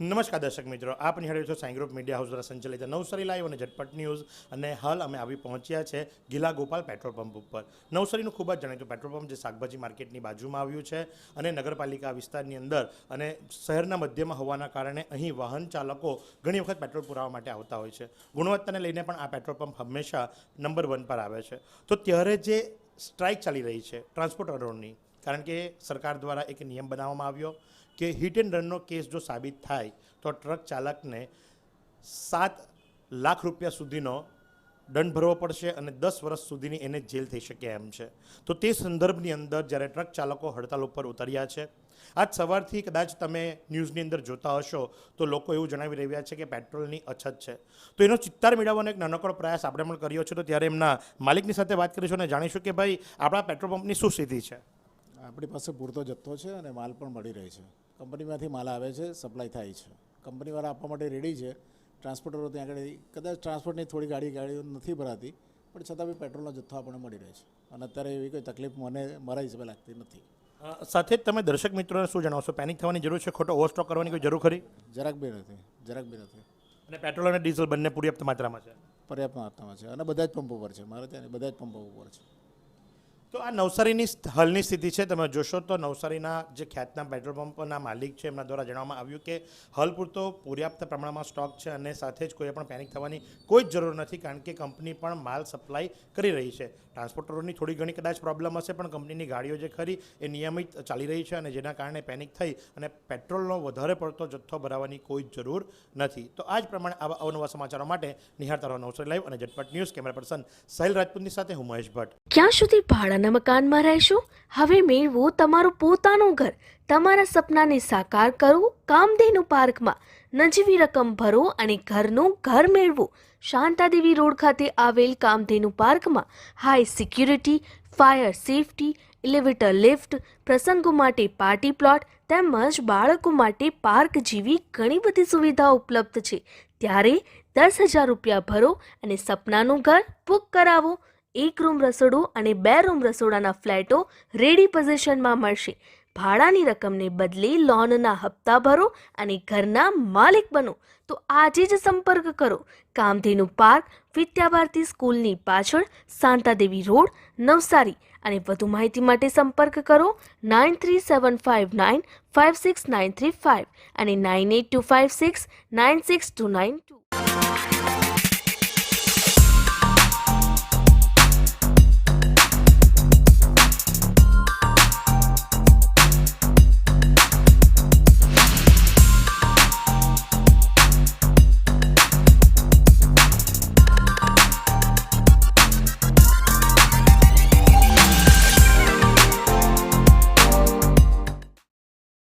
નમસ્કાર દર્શક મિત્રો, આપ નિહાળી છો સાઈ ગ્રુપ મીડિયા હાઉસ દ્વારા સંચાલિત નવસારી લાઈવ અને ઝટપટ ન્યૂઝ. અને હાલ અમે આવી પહોંચ્યા છે ગીલા ગોપાલ પેટ્રોલ પંપ ઉપર. નવસારીનું ખૂબ જ જાણીતું પેટ્રોલ પંપ જે શાકભાજી માર્કેટની બાજુમાં આવ્યું છે અને નગરપાલિકા વિસ્તારની અંદર અને શહેરના મધ્યમાં હોવાના કારણે અહીં વાહન ચાલકો ઘણી વખત પેટ્રોલ પુરાવા માટે આવતા હોય છે. ગુણવત્તાને લઈને પણ આ પેટ્રોલ પંપ હંમેશા નંબર 1 પર આવે છે. તો ત્યારે જે સ્ટ્રાઇક ચાલી રહી છે ટ્રાન્સપોર્ટરોની, કારણ કે સરકાર દ્વારા એક નિયમ બનાવવામાં આવ્યો કે હિટ એન્ડ રનનો કેસ જો સાબિત થાય તો ટ્રક ચાલકને 7 લાખ રૂપિયા સુધીનો દંડ ભરવો પડશે અને 10 વર્ષ સુધીની એને જેલ થઈ શકે એમ છે. તો તે સંદર્ભની અંદર જ્યારે ટ્રક ચાલકો હડતાલ ઉપર ઉતર્યા છે, આજ સવારથી કદાચ તમે ન્યૂઝની અંદર જોતા હશો તો લોકો એવું જણાવી રહ્યા છે કે પેટ્રોલની અછત છે. તો એનો ચિત્તાર મેળવવાનો એક નાનકડો પ્રયાસ આપણે પણ કર્યો છે. તો ત્યારે એમના માલિકની સાથે વાત કરીશું અને જાણીશું કે ભાઈ આપણા પેટ્રોલ પંપની શું સ્થિતિ છે. આપણી પાસે પૂરતો જથ્થો છે અને માલ પણ મળી રહે છે. કંપનીમાંથી માલ આવે છે, સપ્લાય થાય છે. કંપનીવાળા આપવા માટે રેડી છે. ટ્રાન્સપોર્ટરો ત્યાં આગળ કદાચ ટ્રાન્સપોર્ટની થોડી ગાડીઓ નથી ભરાતી, પણ છતાં બી પેટ્રોલનો જથ્થો આપણને મળી રહે છે અને અત્યારે એવી કોઈ તકલીફ મારા હિસાબે લાગતી નથી. સાથે જ તમે દર્શક મિત્રોને શું જણાવશો? પેનિક થવાની જરૂર છે? ખોટો ઓવરસ્ટોક કરવાની કોઈ જરૂર ખરી? જરાક બી નથી. અને પેટ્રોલ અને ડીઝલ બંને પર્યાપ્ત માત્રામાં છે? પર્યાપ્ત માત્રામાં છે અને બધા જ પંપો પર છે. મારે ત્યાં બધા જ પંપો ઉપર છે. તો આ નવસારીની હાલની સ્થિતિ છે. તમે જોશો તો નવસારીના જે ખ્યાતના પેટ્રોલ પંપના માલિક છે એમના દ્વારા જણાવવામાં આવ્યું કે હાલ પૂરતો પર્યાપ્ત પ્રમાણમાં સ્ટોક છે અને સાથે જ કોઈ પણ પેનિક થવાની કોઈ જ જરૂર નથી, કારણ કે કંપની પણ માલ સપ્લાય કરી રહી છે. ટ્રાન્સપોર્ટરોની થોડી ઘણી કદાચ પ્રોબ્લેમ હશે, પણ કંપનીની ગાડીઓ જે ખરી એ નિયમિત ચાલી રહી છે અને જેના કારણે પેનિક થઈ અને પેટ્રોલનો વધારે પડતો જથ્થો ભરાવાની કોઈ જ જરૂર નથી. તો આ જ પ્રમાણે આવા અવનવા સમાચારો માટે નિહાળતા રહો નવસારી લાઈવ અને ઝટપટ ન્યૂઝ. કેમેરા પર્સન સાહિલ રાજપૂતની સાથે હું મહેશ ભટ્ટ. ક્યાં સુધી ભાડાના મકાનમાં રહેશો? હવે મેળવો તમારું પોતાનું ઘર. તમારા સપનાને સાકાર કરો કામધેનુ પાર્કમાં. નજીવી રકમ ભરો અને ઘરનું ઘર મેળવો. શાંતાદેવી રોડ ખાતે આવેલ કામધેનુ પાર્કમાં high security, fire safety, elevator lift, પ્રસંગો માટે પાર્ટી પ્લોટ તેમજ બાળકો માટે પાર્ક જેવી ઘણી બધી સુવિધાઓ ઉપલબ્ધ છે. ત્યારે 10,000 રૂપિયા ભરો અને સપનાનું ઘર બુક કરાવો. 1 રૂમ રસોડું અને 2 રૂમ રસોડાના ફ્લેટો રેડી પોઝિશનમાં મળશે. ભાડાની રકમને બદલે લોનના હપ્તા ભરો અને ઘરના માલિક બનો. તો આજે જ સંપર્ક કરો. કામધેનુ પાર્ક, વિદ્યાભારતી સ્કૂલની પાછળ, શાંતાદેવી રોડ, નવસારી. અને વધુ માહિતી માટે સંપર્ક કરો 9375956935 અને 9825696292.